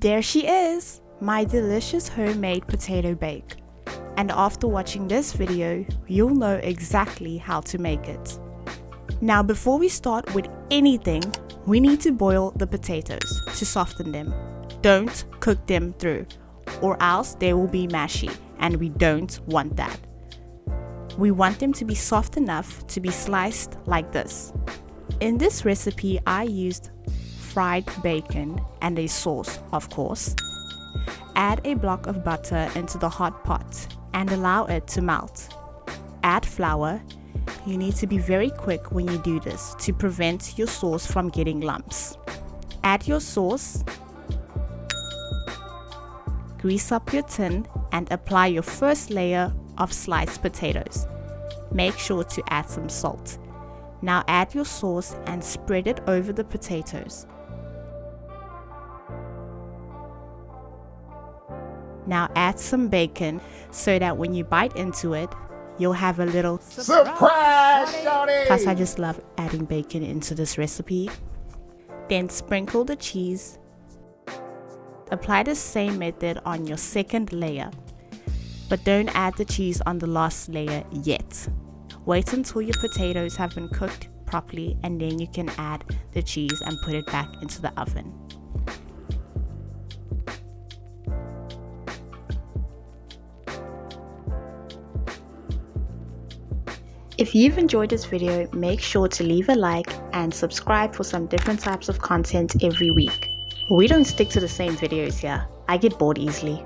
There she is, my delicious homemade potato bake. And after watching this video, you'll know exactly how to make it. Now before we start with anything, we need to boil the potatoes to soften them. Don't cook them through, or else they will be mashy, and we don't want that. We want them to be soft enough to be sliced like this. In this recipe, I used fried bacon and a sauce, of course. Add a block of butter into the hot pot and allow it to melt. Add flour. You need to be very quick when you do this to prevent your sauce from getting lumps. Add your sauce. Grease up your tin and apply your first layer of sliced potatoes. Make sure to add some salt. Now add your sauce and spread it over the potatoes. Now add some bacon so that when you bite into it, you'll have a little surprise! Plus I just love adding bacon into this recipe. Then sprinkle the cheese. Apply the same method on your second layer, but don't add the cheese on the last layer yet. Wait until your potatoes have been cooked properly and then you can add the cheese and put it back into the oven. If you've enjoyed this video, make sure to leave a like and subscribe for some different types of content every week. We don't stick to the same videos here. I get bored easily.